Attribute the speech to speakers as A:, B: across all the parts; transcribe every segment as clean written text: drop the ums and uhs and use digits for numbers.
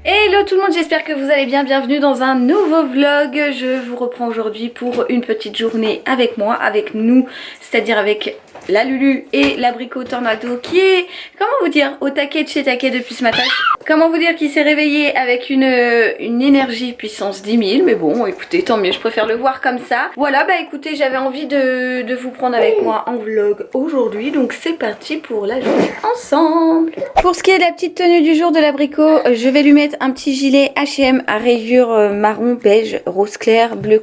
A: Hello tout le monde, j'espère que vous allez bien, bienvenue dans un nouveau vlog. Je vous reprends aujourd'hui pour une petite journée avec moi, avec nous, c'est-à-dire avec la Lulu et l'abricot Tornado qui est, comment vous dire, au taquet de chez taquet depuis ce matin. Comment vous dire qu'il s'est réveillé avec une énergie puissance 10 000, mais bon écoutez, tant mieux, je préfère le voir comme ça. Voilà, bah écoutez, j'avais envie de vous prendre avec moi en vlog aujourd'hui, donc c'est parti pour la journée ensemble. Pour ce qui est de la petite tenue du jour de l'abricot, je vais lui mettre un petit gilet H&M à rayures marron, beige, rose clair, bleu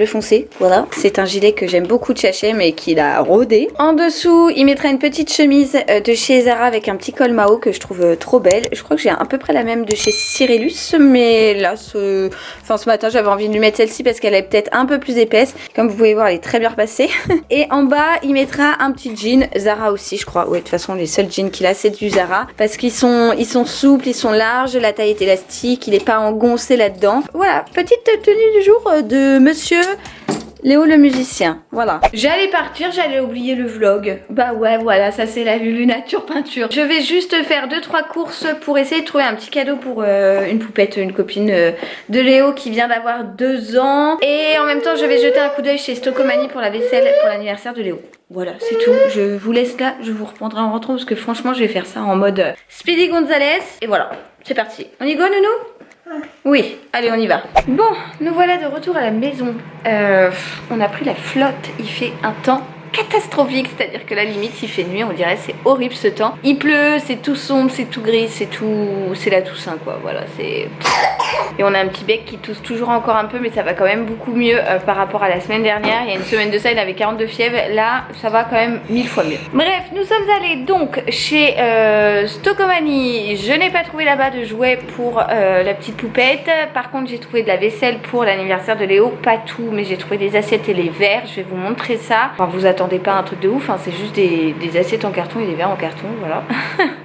A: foncé. Voilà, c'est un gilet que j'aime beaucoup de chez H&M et qu'il a rodé. En dessous, il mettra une petite chemise de chez Zara avec un petit col Mao que je trouve trop belle. Je crois que j'ai à peu près la même de chez Cyrillus, mais là, ce matin, j'avais envie de lui mettre celle-ci parce qu'elle est peut-être un peu plus épaisse. Comme vous pouvez voir, elle est très bien repassée. Et en bas, il mettra un petit jean Zara aussi, je crois. Ouais, de toute façon, les seuls jeans qu'il a, c'est du Zara parce qu'ils sont souples, ils sont larges, la taille est élastique, il n'est pas engoncé là-dedans. Voilà, petite tenue du jour de monsieur Léo le musicien, voilà. J'allais partir, j'allais oublier le vlog. Bah ouais, voilà, ça c'est la Lulu nature peinture. Je vais juste faire 2-3 courses pour essayer de trouver un petit cadeau pour une poupette, une copine de Léo qui vient d'avoir 2 ans. Et en même temps, je vais jeter un coup d'œil chez Stocomanie pour la vaisselle pour l'anniversaire de Léo. Voilà, c'est tout. Je vous laisse là, je vous reprendrai en rentrant parce que franchement, je vais faire ça en mode Speedy Gonzalez. Et voilà, c'est parti. On y go, nounou ? Oui, allez on y va. Bon, nous voilà de retour à la maison. On a pris la flotte, il fait un temps catastrophique, c'est-à-dire que la limite il fait nuit, on dirait c'est horrible ce temps. Il pleut, c'est tout sombre, c'est tout gris, c'est la Toussaint quoi, voilà, c'est... Et on a un petit bec qui tousse toujours encore un peu, mais ça va quand même beaucoup mieux par rapport à la semaine dernière. Il y a une semaine de ça, il avait 42 fièvres, là ça va quand même 1000 fois mieux. Bref, nous sommes allés donc chez Stocomanie. Je n'ai pas trouvé là-bas de jouets pour la petite poupette. Par contre j'ai trouvé de la vaisselle pour l'anniversaire de Léo, pas tout, mais j'ai trouvé des assiettes et les verres, je vais vous montrer ça. Enfin, vous attendez pas un truc de ouf, hein, c'est juste des assiettes en carton et des verres en carton, voilà.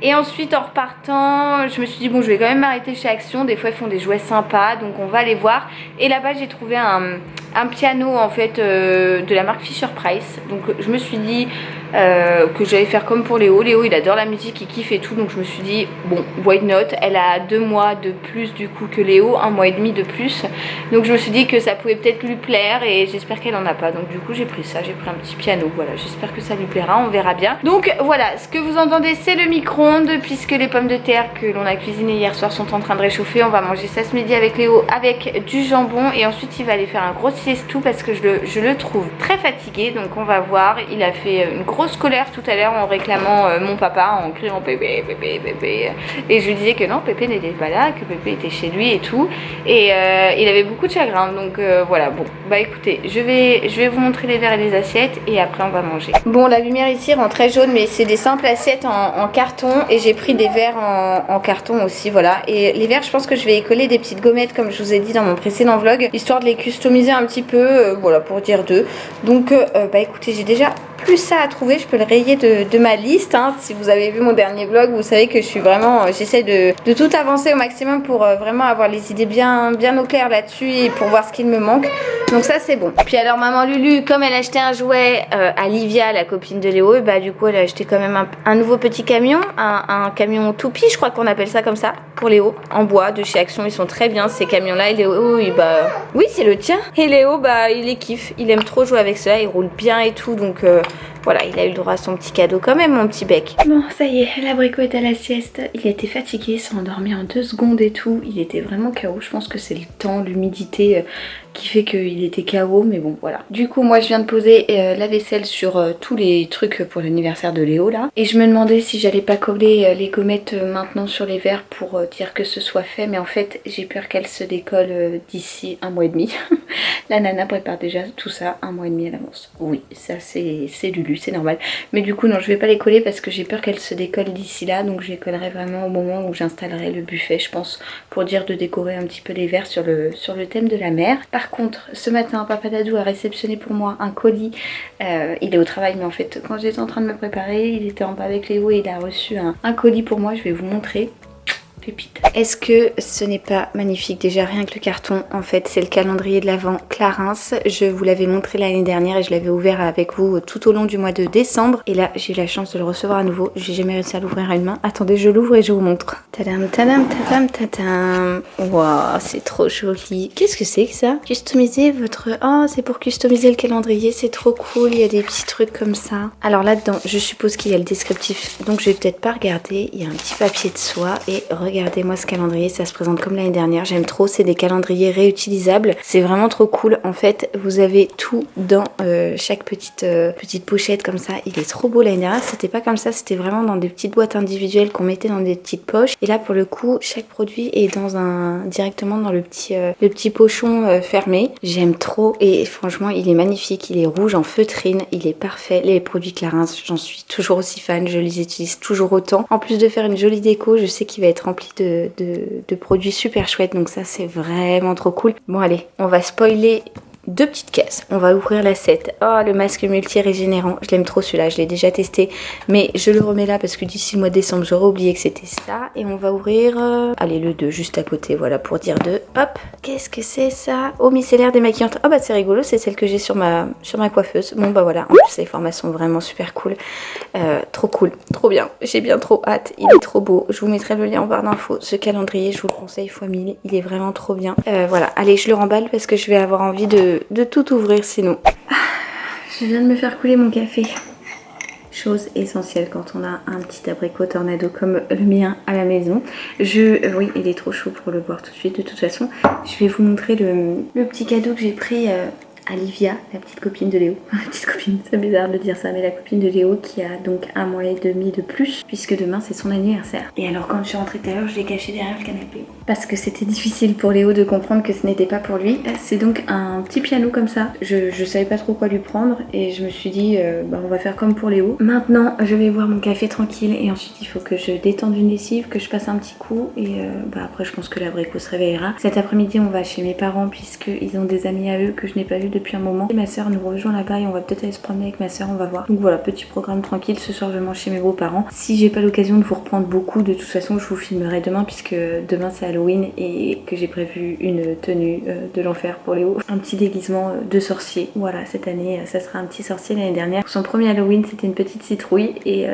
A: Et ensuite en repartant, je me suis dit bon, je vais quand même m'arrêter chez Action, des fois ils font des jouets sympas, donc on va aller voir. Et là-bas j'ai trouvé un piano en fait de la marque Fisher Price, donc je me suis dit que j'allais faire comme pour Léo. Léo il adore la musique, il kiffe et tout, donc je me suis dit bon, why not. Elle a 2 mois de plus du coup que Léo, 1 mois et demi de plus, donc je me suis dit que ça pouvait peut-être lui plaire et j'espère qu'elle en a pas, donc du coup j'ai pris ça, j'ai pris un petit piano, voilà, j'espère que ça lui plaira, on verra bien. Donc voilà, ce que vous entendez c'est le micro-ondes puisque les pommes de terre que l'on a cuisinées hier soir sont en train de réchauffer. On va manger ça ce midi avec Léo avec du jambon et ensuite il va aller faire un gros siestou parce que je le trouve très fatigué, donc on va voir. Il a fait une grosse colère tout à l'heure en réclamant mon papa, en criant Pépé, Pépé, Pépé, et je lui disais que non, Pépé n'était pas là, que Pépé était chez lui et tout, et il avait beaucoup de chagrin, donc voilà. Bon bah écoutez, je vais vous montrer les verres et les assiettes et après on va manger. Bon, la lumière ici rend très jaune, mais c'est des simples assiettes en carton et j'ai pris des verres en carton aussi, voilà. Et les verres, je pense que je vais y coller des petites gommettes comme je vous ai dit dans mon précédent vlog, histoire de les customiser un petit peu, voilà, pour dire deux. Donc bah écoutez, j'ai déjà plus ça à trouver, je peux le rayer de ma liste, hein. Si vous avez vu mon dernier vlog, vous savez que je suis vraiment, j'essaie de tout avancer au maximum pour vraiment avoir les idées bien au clair là-dessus et pour voir ce qu'il me manque. Donc ça c'est bon. Puis alors maman Lulu, comme elle a acheté un jouet à Livia, la copine de Léo, et bah du coup elle a acheté quand même un nouveau petit camion, un camion toupie, je crois qu'on appelle ça comme ça, pour Léo, en bois de chez Action. Ils sont très bien ces camions là, et Léo bah oui c'est le tien, et Léo bah il les kiffe, il aime trop jouer avec cela, il roule bien et tout, donc voilà, il a eu le droit à son petit cadeau quand même, mon petit bec. Bon, ça y est, l'abricot est à la sieste. Il était fatigué, il s'est endormi en 2 secondes et tout. Il était vraiment KO. Je pense que c'est le temps, l'humidité qui fait qu'il était KO, mais bon, voilà. Du coup, moi, je viens de poser la vaisselle sur tous les trucs pour l'anniversaire de Léo, là. Et je me demandais si j'allais pas coller les gommettes maintenant sur les verres pour dire que ce soit fait. Mais en fait, j'ai peur qu'elles se décollent d'ici 1 mois et demi. La nana prépare déjà tout ça 1 mois et demi à l'avance. Oui, ça c'est Lulu, c'est normal. Mais du coup non, je vais pas les coller parce que j'ai peur qu'elles se décollent d'ici là. Donc je les collerai vraiment au moment où j'installerai le buffet, je pense, pour dire de décorer un petit peu les verres sur le thème de la mer. Par contre, ce matin, Papa Dadou a réceptionné pour moi un colis. Il est au travail, mais en fait, quand j'étais en train de me préparer, il était en bas avec Léo et il a reçu un colis pour moi. Je vais vous montrer. Pépite. Est-ce que ce n'est pas magnifique? Déjà rien que le carton, en fait c'est le calendrier de l'Avent Clarins. Je vous l'avais montré l'année dernière et je l'avais ouvert avec vous tout au long du mois de décembre. Et là j'ai eu la chance de le recevoir à nouveau. J'ai jamais réussi à l'ouvrir à une main. Attendez, je l'ouvre et je vous montre. Tadam, tadam, tadam, tadam. Waouh, c'est trop joli. Qu'est-ce que c'est que ça? Customiser votre... Oh, c'est pour customiser le calendrier, c'est trop cool. Il y a des petits trucs comme ça. Alors là-dedans, je suppose qu'il y a le descriptif. Donc je vais peut-être pas regarder. Il y a un petit papier de soie et regardez-moi ce calendrier, ça se présente comme l'année dernière, j'aime trop, c'est des calendriers réutilisables, c'est vraiment trop cool. En fait vous avez tout dans chaque petite pochette comme ça, il est trop beau. L'année dernière c'était pas comme ça, c'était vraiment dans des petites boîtes individuelles qu'on mettait dans des petites poches, et là pour le coup chaque produit est directement dans le petit pochon fermé. J'aime trop et franchement il est magnifique, il est rouge en feutrine, il est parfait. Les produits Clarins, j'en suis toujours aussi fan, je les utilise toujours autant. En plus de faire une jolie déco, je sais qu'il va être rempli de produits super chouettes, donc ça c'est vraiment trop cool. Bon allez, on va spoiler deux petites caisses. On va ouvrir la 7. Oh, le masque multi-régénérant. Je l'aime trop celui-là. Je l'ai déjà testé. Mais je le remets là parce que d'ici le mois de décembre, j'aurais oublié que c'était ça. Et on va ouvrir... Allez, le 2 juste à côté. Voilà, pour dire 2. Hop. Qu'est-ce que c'est ça? Eau micellaire démaquillante. Oh bah c'est rigolo. C'est celle que j'ai sur ma coiffeuse. Bon bah voilà. En plus, les formats sont vraiment super cool. Trop cool. Trop bien. J'ai bien trop hâte. Il est trop beau. Je vous mettrai le lien en barre d'infos. Ce calendrier, je vous le conseille fois 1000. Il est vraiment trop bien. Voilà. Allez, je le remballe parce que je vais avoir envie de tout ouvrir sinon. Je viens de me faire couler mon café. Chose essentielle quand on a un petit abricot tornado comme le mien à la maison. Oui, il est trop chaud pour le boire tout de suite. De toute façon, je vais vous montrer le petit cadeau que j'ai pris à Livia, la petite copine de Léo. Petite copine, c'est bizarre de dire ça, mais la copine de Léo qui a donc 1 mois et demi de plus, puisque demain c'est son anniversaire. Et alors quand je suis rentrée tout à l'heure, je l'ai caché derrière le canapé. Parce que c'était difficile pour Léo de comprendre que ce n'était pas pour lui. C'est donc un petit piano comme ça. Je savais pas trop quoi lui prendre et je me suis dit, on va faire comme pour Léo. Maintenant, je vais boire mon café tranquille et ensuite il faut que je détende une lessive, que je passe un petit coup et après je pense que l'abricot se réveillera. Cet après-midi, on va chez mes parents puisqu'ils ont des amis à eux que je n'ai pas vu depuis un moment. Et ma soeur nous rejoint là-bas et on va peut-être aller se promener avec ma soeur, on va voir. Donc voilà, petit programme tranquille. Ce soir, je mange chez mes beaux-parents. Si j'ai pas l'occasion de vous reprendre beaucoup, de toute façon, je vous filmerai demain puisque demain c'est Halloween et que j'ai prévu une tenue de l'enfer pour Léo. Un petit déguisement de sorcier. Voilà, cette année, ça sera un petit sorcier. L'année dernière, pour son premier Halloween, c'était une petite citrouille et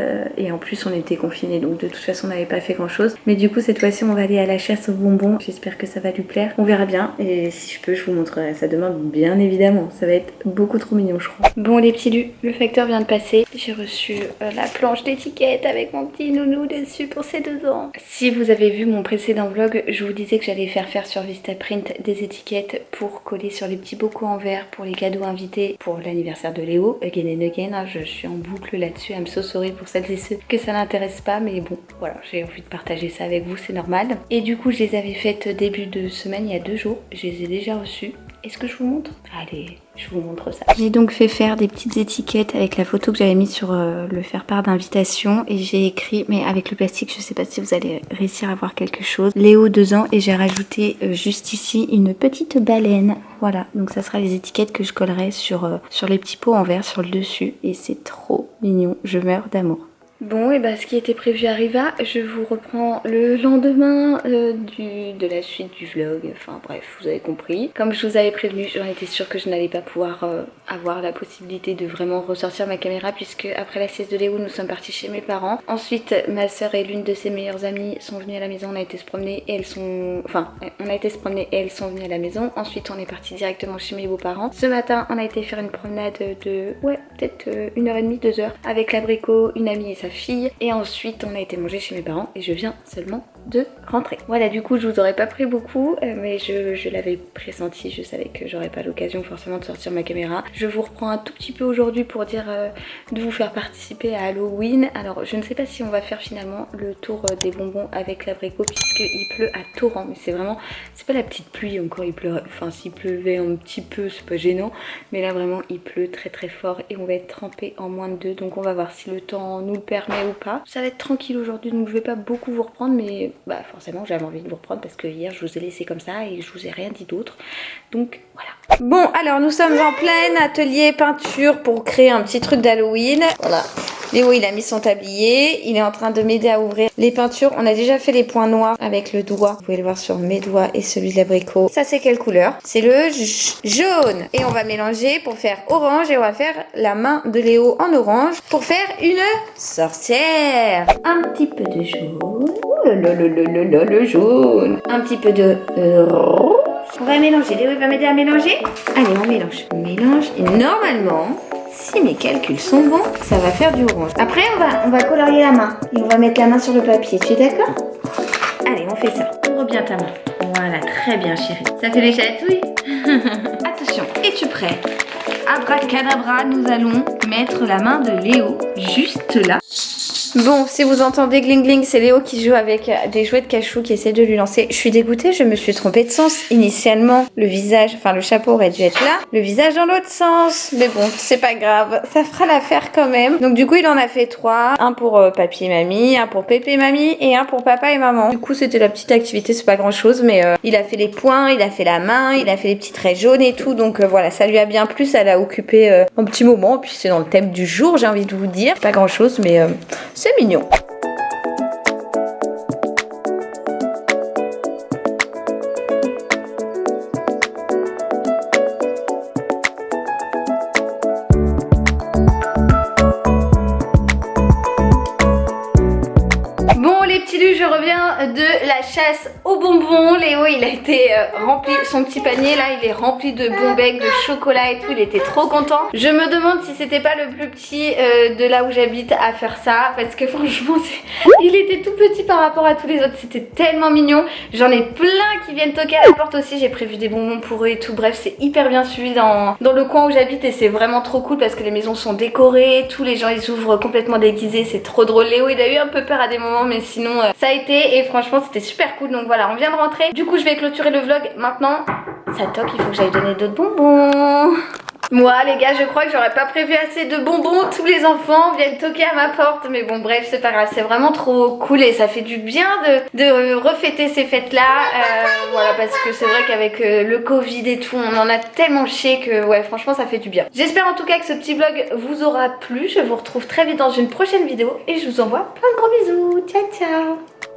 A: en plus, on était confinés. Donc de toute façon, on n'avait pas fait grand-chose. Mais du coup, cette fois-ci, on va aller à la chasse aux bonbons. J'espère que ça va lui plaire. On verra bien. Et si je peux, je vous montrerai ça demain, bien évidemment. Ça va être beaucoup trop mignon, je crois. Bon les petits lus, le facteur vient de passer. J'ai reçu la planche d'étiquette avec mon petit nounou dessus pour ses 2 ans. Si vous avez vu mon précédent vlog, je vous disais que j'allais faire sur Vistaprint des étiquettes pour coller sur les petits bocaux en verre pour les cadeaux invités pour l'anniversaire de Léo. Again and again, je suis en boucle là-dessus. I'm so sorry pour celles et ceux que ça n'intéresse pas, mais bon, voilà, j'ai envie de partager ça avec vous, c'est normal. Et du coup, je les avais faites début de semaine, il y a 2 jours. Je les ai déjà reçues. Est-ce que je vous montre? Allez, je vous montre ça. J'ai donc fait faire des petites étiquettes avec la photo que j'avais mise sur le faire-part d'invitation et j'ai écrit, mais avec le plastique, je sais pas si vous allez réussir à voir quelque chose. Léo 2 ans et j'ai rajouté juste ici une petite baleine. Voilà, donc ça sera les étiquettes que je collerai sur les petits pots en verre sur le dessus et c'est trop mignon, je meurs d'amour. Bon, et bah ce qui était prévu arriva, je vous reprends le lendemain de la suite du vlog, enfin bref, vous avez compris. Comme je vous avais prévenu, j'en étais sûre que je n'allais pas pouvoir avoir la possibilité de vraiment ressortir ma caméra puisque après la sieste de Léo, nous sommes partis chez mes parents. Ensuite, ma soeur et l'une de ses meilleures amies sont venues à la maison, on a été se promener et elles sont... Enfin, on a été se promener et elles sont venues à la maison. Ensuite, on est parti directement chez mes beaux-parents. Ce matin, on a été faire une promenade de... ouais, peut-être 1h30, 2 heures avec l'abricot, une amie et sa fille et ensuite on a été manger chez mes parents et je viens seulement de rentrer. Voilà, du coup je vous aurais pas pris beaucoup mais je l'avais pressenti, je savais que j'aurais pas l'occasion forcément de sortir ma caméra. Je vous reprends un tout petit peu aujourd'hui pour dire de vous faire participer à Halloween. Alors je ne sais pas si on va faire finalement le tour des bonbons avec l'abricot puisqu'il pleut à torrent, mais c'est vraiment, c'est pas la petite pluie encore, il pleut, enfin s'il pleuvait un petit peu c'est pas gênant, mais là vraiment il pleut très très fort et on va être trempé en moins de 2, donc on va voir si le temps nous le permet ou pas. Ça va être tranquille aujourd'hui donc je vais pas beaucoup vous reprendre, mais bah forcément j'avais envie de vous reprendre parce que hier je vous ai laissé comme ça et je vous ai rien dit d'autre, donc voilà. Bon alors nous sommes en plein atelier peinture pour créer un petit truc d'Halloween. Voilà, Léo il a mis son tablier, il est en train de m'aider à ouvrir les peintures. On a déjà fait les points noirs avec le doigt. Vous pouvez le voir sur mes doigts et celui de l'abricot. Ça c'est quelle couleur? C'est le jaune. Et on va mélanger pour faire orange et on va faire la main de Léo en orange pour faire une sorcière. Un petit peu de jaune. Ouh là là là là là, le jaune. Un petit peu de rouge. On va mélanger. Léo il va m'aider à mélanger. Allez on mélange. On mélange et normalement... si mes calculs sont bons, ça va faire du orange. Après, on va colorier la main. Et on va mettre la main sur le papier. Tu es d'accord? Allez, on fait ça. Ouvre bien ta main. Voilà, très bien, chérie. Ça fait les chatouilles. Attention, es-tu prêt? Abracadabra, nous allons mettre la main de Léo juste là. Bon, si vous entendez gling gling, c'est Léo qui joue avec des jouets de cachou qui essaie de lui lancer. Je suis dégoûtée, je me suis trompée de sens. Initialement, le visage, enfin le chapeau aurait dû être là, le visage dans l'autre sens. Mais bon, c'est pas grave, ça fera l'affaire quand même. Donc du coup, il en a fait 3. Un pour papy et mamie, un pour pépé et mamie et un pour papa et maman. Du coup, c'était la petite activité, c'est pas grand chose, mais il a fait les poings, il a fait la main, il a fait les petits traits jaunes et tout. Donc voilà, ça lui a bien plu, ça l'a occupé un petit moment. Puis c'est dans le thème du jour, j'ai envie de vous dire. Pas grand chose, mais... c'est mignon. Bon les petits lus, je reviens de la chasse aux bonbons. Léo il a été rempli, son petit panier là il est rempli de bonbons, de chocolat et tout, il était trop content. Je me demande si c'était pas le plus petit de là où j'habite à faire ça, parce que franchement il était tout petit par rapport à tous les autres, c'était tellement mignon. J'en ai plein qui viennent toquer à la porte aussi, j'ai prévu des bonbons pour eux et tout. Bref, c'est hyper bien suivi dans le coin où j'habite et c'est vraiment trop cool parce que les maisons sont décorées, tous les gens ils ouvrent complètement déguisés, c'est trop drôle. Léo il a eu un peu peur à des moments, mais sinon ça a été, et franchement c'était super cool. Donc voilà, on vient de rentrer, du coup je vais clôturer le vlog maintenant. Ça toque, il faut que j'aille donner d'autres bonbons. Moi les gars, je crois que j'aurais pas prévu assez de bonbons. Tous les enfants viennent toquer à ma porte, mais bon bref, c'est pas grave, c'est vraiment trop cool et ça fait du bien de refêter ces fêtes là. Voilà, parce que c'est vrai qu'avec le Covid et tout, on en a tellement chié que ouais, franchement ça fait du bien. J'espère en tout cas que ce petit vlog vous aura plu. Je vous retrouve très vite dans une prochaine vidéo et je vous envoie plein de gros bisous. Ciao ciao.